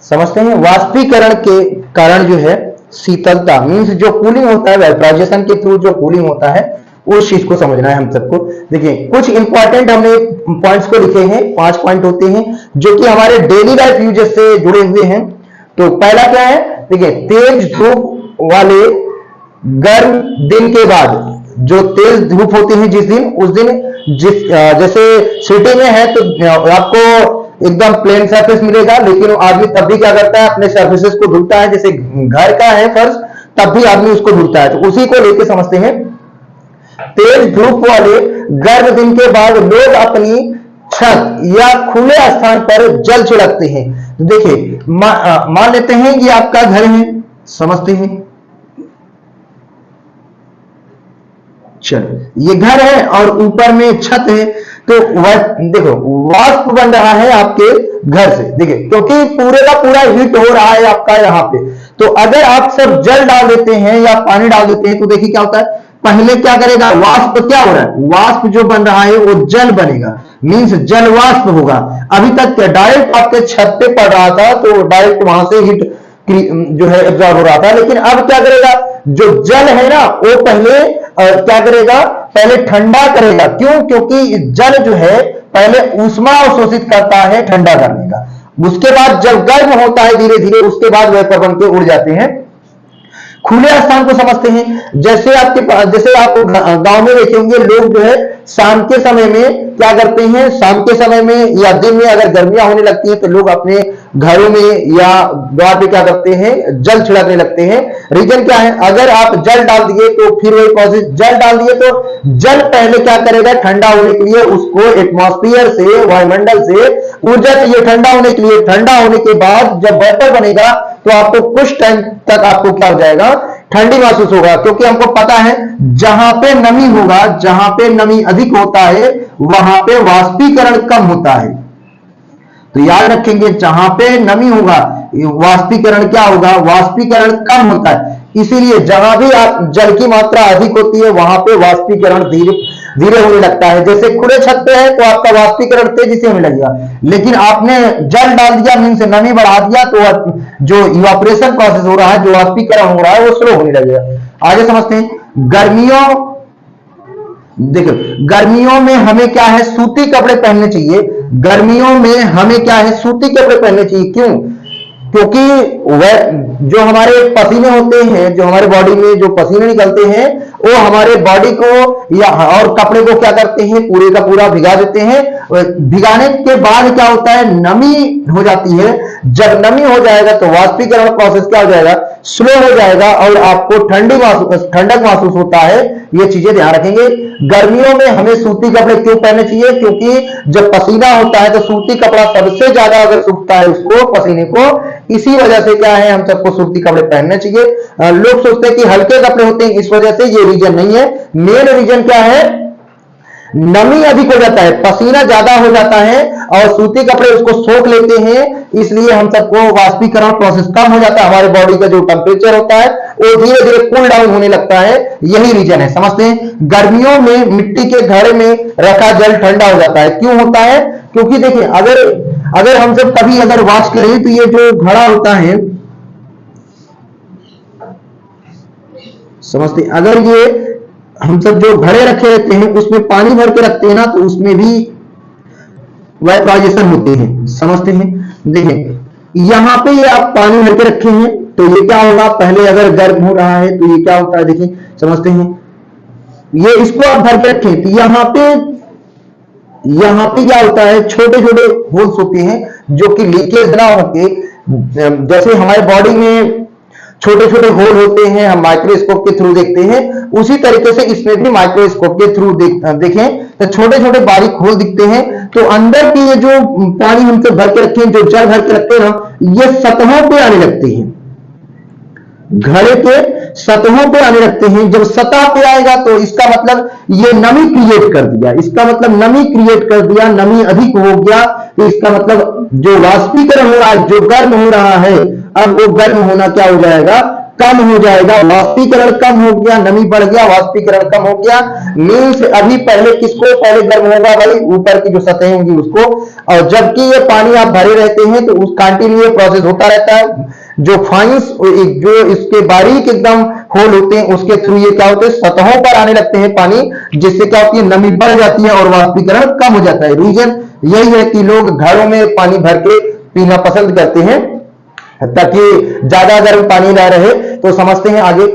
समझते हैं। वाष्पीकरण के कारण जो है शीतलता मीन्स जो कूलिंग होता है, वेपराइजेशन के थ्रू जो कूलिंग होता है, उस चीज को समझना है हम सबको। देखिए कुछ इंपॉर्टेंट हमने पॉइंट्स को लिखे हैं, 5 पॉइंट होते हैं जो कि हमारे डेली लाइफ यूजेस से जुड़े हुए हैं। तो पहला क्या है, देखिए तेज धूप वाले गर्म दिन के बाद, जो तेज धूप होती है जिस दिन, उस दिन जैसे सिटी में है तो आपको एकदम प्लेन सरफेस मिलेगा, लेकिन आदमी तब भी क्या करता है, अपने सर्फेसेस को धुलता है। जैसे घर का है फर्श, तब भी आदमी उसको धुलता है। तो उसी को लेके समझते हैं। तेज धूप वाले गर्म दिन के बाद लोग अपनी छत या खुले स्थान पर जल छिड़कते हैं। तो देखिए मान लेते हैं ये आपका घर है, समझते हैं, चलो ये घर है और ऊपर में छत है। तो देखो वाष्प बन रहा है आपके घर से, देखिए क्योंकि पूरे का पूरा हीट हो रहा है आपका यहाँ पे। तो अगर आप सब जल डाल देते हैं या पानी डाल देते हैं तो देखिए क्या होता है, पहले क्या करेगा, वाष्प क्या हो रहा है, वाष्प जो बन रहा है वो जल बनेगा, मींस जल वाष्प होगा। अभी तक डायरेक्ट आपके छत पे पड़ रहा था तो डायरेक्ट वहां से हीट जो है एब्जॉर्ब हो रहा था, लेकिन अब क्या करेगा, जो जल है ना वो पहले क्या करेगा, पहले ठंडा करेगा। क्यों, क्योंकि जल जो है पहले ऊष्मा अवशोषित करता है ठंडा करने का, उसके बाद जब गर्म होता है धीरे धीरे, उसके बाद वेपर बन के उड़ जाते हैं। खुले स्थान को समझते हैं, जैसे आप गांव में देखे होंगे लोग जो है शाम के समय में क्या करते हैं, शाम के समय में या दिन में अगर गर्मियां होने लगती हैं तो लोग अपने घरों में या द्वार पे क्या करते हैं, जल छिड़कने लगते हैं। रीजन क्या है, अगर आप जल डाल दिए तो फिर वही प्रोसेस, जल डाल दिए तो जल पहले क्या करेगा, ठंडा होने के लिए उसको एटमॉस्फेयर से, वायुमंडल से ऊर्जा चाहिए ठंडा होने के लिए। ठंडा होने के बाद जब वेपर बनेगा तो आपको कुछ टाइम तक आपको क्या हो जाएगा, ठंडी महसूस होगा, क्योंकि हमको पता है जहां पे नमी होगा, जहां पे नमी अधिक होता है वहां पे वाष्पीकरण कम होता है। तो याद रखेंगे जहां पे नमी होगा वाष्पीकरण क्या होगा, वाष्पीकरण कम होता है। इसीलिए जहां भी आप जल की मात्रा अधिक होती है वहां पे वाष्पीकरण धीरे धीरे होने लगता है। जैसे खुले छत पे है तो आपका वाष्पीकरण तेजी से होने लगेगा, लेकिन आपने जल डाल दिया मीन्स नमी बढ़ा दिया तो जो इवापोरेशन प्रोसेस हो रहा है, जो वाष्पीकरण हो रहा है वो स्लो होने लगेगा। आगे समझते हैं। देखो गर्मियों में हमें क्या है, सूती कपड़े पहनने चाहिए। गर्मियों में हमें क्या है, सूती कपड़े पहनने चाहिए। क्यों, क्योंकि वह जो हमारे पसीने होते हैं, जो हमारे बॉडी में जो पसीने निकलते हैं वो हमारे बॉडी को या और कपड़े को क्या करते हैं, पूरे का पूरा भिगा देते हैं। भिगाने के बाद क्या होता है, नमी हो जाती है। जब नमी हो जाएगा तो वाष्पीकरण प्रोसेस क्या हो जाएगा, स्लो हो जाएगा और आपको ठंडक महसूस होता है। ये चीजें ध्यान रखेंगे। गर्मियों में हमें सूती कपड़े क्यों पहनने चाहिए, क्योंकि जब पसीना होता है तो सूती कपड़ा सबसे ज्यादा अगर सूखता है उसको, पसीने को, इसी वजह से क्या है हम सबको सूती कपड़े पहनने चाहिए। लोग सोचते हैं कि हल्के कपड़े होते हैं इस वजह से, ये रीजन नहीं है। मेन रीजन क्या है, नमी अधिक हो जाता है, पसीना ज्यादा हो जाता है और सूती कपड़े उसको सोख लेते हैं, इसलिए हम सबको वाष्पीकरण प्रोसेस कम हो जाता है। हमारे बॉडी का जो टेम्परेचर होता है वो धीरे धीरे कूल डाउन होने लगता है। यही रीजन है, समझते हैं। गर्मियों में मिट्टी के घड़े में रखा जल ठंडा हो जाता है। क्यों होता है, क्योंकि देखिए अगर हम सब कभी अगर वॉच करें तो ये जो घड़ा होता है, समझते हैं, अगर ये हम सब जो घड़े रखे रहते हैं उसमें पानी भर के रखते हैं ना, तो उसमें भी वाइब्रेशन होते हैं, समझते हैं। देखिए यहां पे ये आप पानी भर के रखे हैं तो ये क्या होगा, पहले अगर गर्म हो रहा है तो ये क्या होता है, देखिए समझते हैं। ये इसको आप भर के रखें तो यहाँ पे क्या होता है, छोटे छोटे होल्स होते हैं जो कि लीकेज ना होके, जैसे हमारे बॉडी में छोटे छोटे होल होते हैं, हम माइक्रोस्कोप के थ्रू देखते हैं, उसी तरीके से इसमें भी माइक्रोस्कोप के थ्रू देखें तो छोटे छोटे बारीक होल दिखते हैं। तो अंदर की ये जो पानी हम सब भर के रखे हैं, जो जल भर के रखते हैं ना, ये सतहों पे आने लगते हैं, घड़े के सतहों पे आने लगते हैं। जब सतह पे आएगा तो इसका मतलब ये नमी क्रिएट कर दिया, इसका मतलब नमी क्रिएट कर दिया, नमी अधिक हो गया। तो इसका मतलब जो वाष्पीकरण हो रहा है, जो गर्म हो रहा है, अब वो गर्म होना क्या हो जाएगा, कम हो जाएगा, वाष्पीकरण कम हो गया, नमी बढ़ गया, वाष्पीकरण कम हो गया। मीन्स अभी पहले किसको पहले गर्म होगा भाई, ऊपर की जो सतहें होंगी उसको। और जबकि ये पानी आप भरे रहते हैं तो उस कंटिन्यू प्रोसेस होता रहता है। जो फाइंस जो इसके बारीक एकदम होल होते हैं उसके थ्रू ये क्या होते हैं, सतहों पर आने लगते हैं पानी, जिससे क्या होती है, नमी बढ़ जाती है और वाष्पीकरण कम हो जाता है। रीजन यही है कि लोग घरों में पानी भर के पीना पसंद करते हैं ताकि ज्यादा गर्म पानी ना रहे। तो समझते हैं आगे,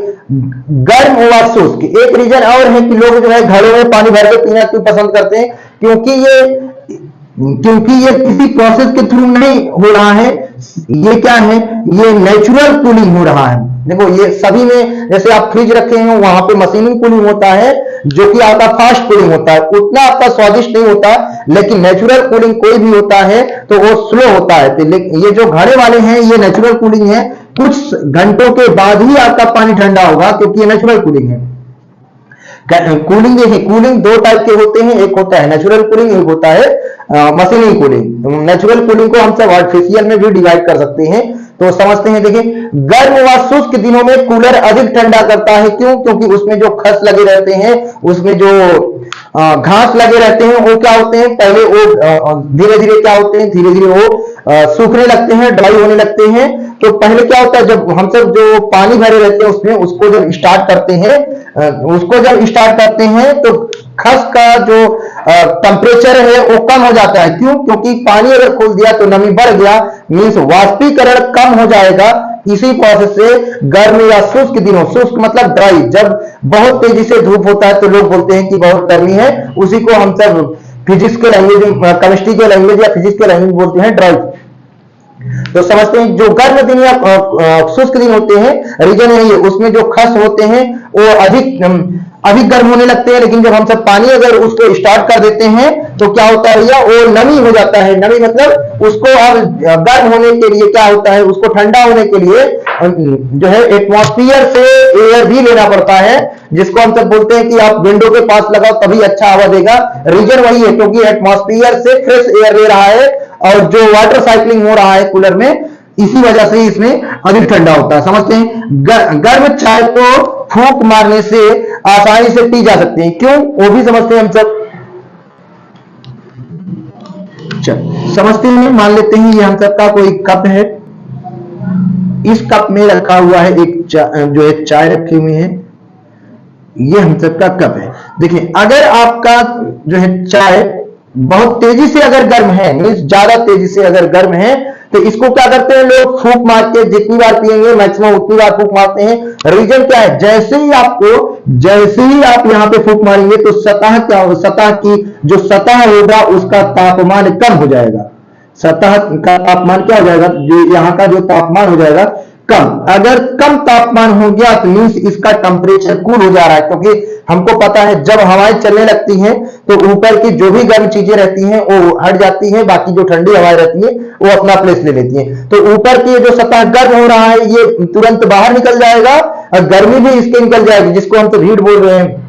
गर्म व शुष्क। एक रीजन और है कि लोग जो है घरों में पानी भर के पीना क्यों पसंद करते हैं, क्योंकि ये किसी प्रोसेस के थ्रू नहीं हो रहा है, ये क्या है, ये नेचुरल कूलिंग हो रहा है। देखो ये सभी में, जैसे आप फ्रिज रखे हैं वहां पे मशीनिंग कूलिंग होता है जो कि आपका फास्ट कूलिंग होता है, उतना आपका स्वादिष्ट नहीं होता, लेकिन नेचुरल कूलिंग कोई भी होता है तो वो स्लो होता है। तो ये जो घड़े वाले हैं ये नेचुरल कूलिंग है, कुछ घंटों के बाद ही आपका पानी ठंडा होगा क्योंकि ये नेचुरल कूलिंग है। कूलिंग देखिए, कूलिंग दो टाइप के होते हैं, एक होता है नेचुरल कूलिंग, एक होता है मशीनिंग कूलिंग। नेचुरल कूलिंग को हम सब आर्टिफिशियल में भी डिवाइड कर सकते हैं। तो समझते हैं, देखिए गर्म व शुष्क दिनों में कूलर अधिक ठंडा करता है। क्यों? क्योंकि उसमें जो खस लगे रहते हैं, उसमें जो घास लगे रहते हैं, वो क्या होते हैं, पहले वो धीरे धीरे क्या होते हैं, धीरे धीरे वो सूखने लगते हैं, ड्राई होने लगते हैं। तो पहले क्या होता है, जब हम सब जो पानी भरे रहते हैं उसमें उसको जब स्टार्ट करते हैं तो खस का जो टेम्परेचर है वो कम हो जाता है। क्यों? क्योंकि पानी अगर खोल दिया तो नमी बढ़ गया, मीन्स वाष्पीकरण कम हो जाएगा। इसी प्रोसेस से गर्म या शुष्क दिनों, शुष्क मतलब ड्राई, जब बहुत तेजी से धूप होता है तो लोग बोलते हैं कि बहुत गर्मी है, उसी को हम सब फिजिक्स के लैंग्वेज, केमिस्ट्री के लैंग्वेज या फिजिक्स के लैंग्वेज बोलते हैं ड्राई। तो समझते हैं जो गर्म दिन या शुष्क दिन होते हैं, रीजन यही है, उसमें जो खस होते हैं वो अधिक गर्म होने लगते हैं। लेकिन जब हम सब पानी अगर उसको स्टार्ट कर देते हैं तो क्या होता है भैया, वो नमी हो जाता है। नमी मतलब उसको अब गर्म होने के लिए क्या होता है, उसको ठंडा होने के लिए जो है एटमॉस्फेयर से एयर भी लेना पड़ता है, जिसको हम सब बोलते हैं कि आप विंडो के पास लगाओ तभी अच्छा हवा देगा। रीजन वही है, क्योंकि एटमॉस्फेयर से फ्रेश एयर ले रहा है और जो वाटर साइक्लिंग हो रहा है कूलर में, इसी वजह से इसमें अधिक ठंडा होता है। समझते हैं, गर्म चाय को फूंक मारने से आसानी से पी जा सकते हैं। क्यों? वो भी समझते हैं हम सब। चल समझते हैं, मान लेते हैं ये हम सबका कोई कप है, इस कप में रखा हुआ है जो एक चाय रखी हुई है, ये हम सबका कप है। देखिए अगर आपका जो है चाय बहुत तेजी से अगर गर्म है, मीन्स ज्यादा तेजी से अगर गर्म है, तो इसको क्या करते हैं लोग, फूंक मार के जितनी बार पिएंगे मैक्सिमम उतनी बार फूंक मारते हैं। रीजन क्या है, जैसे ही आप यहाँ पे फूंक मारेंगे तो सतह की जो सतह होगा उसका तापमान कम हो जाएगा। सतह का तापमान क्या हो जाएगा, जो यहाँ का जो तापमान हो जाएगा कम। अगर कम तापमान हो गया तो मीन्स इसका टेम्परेचर कूल हो जा रहा है, क्योंकि हमको पता है जब हवाएं चलने लगती हैं तो ऊपर की जो भी गर्म चीजें रहती हैं वो हट जाती हैं, बाकी जो ठंडी हवाएं रहती हैं वो अपना प्लेस ले लेती हैं। तो ऊपर की जो सतह गर्म हो रहा है ये तुरंत बाहर निकल जाएगा और गर्मी भी इसके निकल जाएगी, जिसको हम तो हीट बोल रहे हैं।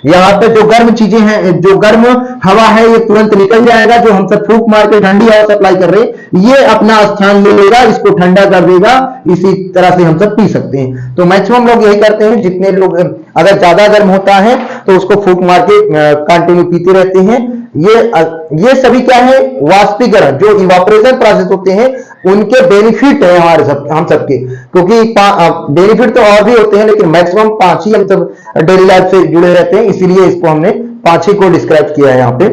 यहाँ पे जो गर्म चीजें हैं, जो गर्म हवा है, ये तुरंत निकल जाएगा। जो हम सब फूंक मार के ठंडी हवा सप्लाई कर रहे हैं ये अपना स्थान ले लेगा, इसको ठंडा कर देगा। इसी तरह से हम सब पी सकते हैं। तो मैक्सिमम लोग यही करते हैं, जितने लोग अगर ज्यादा गर्म होता है तो उसको फूंक मार के कंटिन्यू पीते रहते हैं। ये सभी क्या है, वाष्पीकरण, जो इवापोरेशन प्रोसेस होते हैं उनके बेनिफिट है हम सबके, क्योंकि बेनिफिट तो और भी होते हैं लेकिन मैक्सिमम 5 ही हम सब डेली लाइफ से जुड़े रहते हैं, इसीलिए इसको हमने 5 ही को डिस्क्राइब किया है यहाँ पे।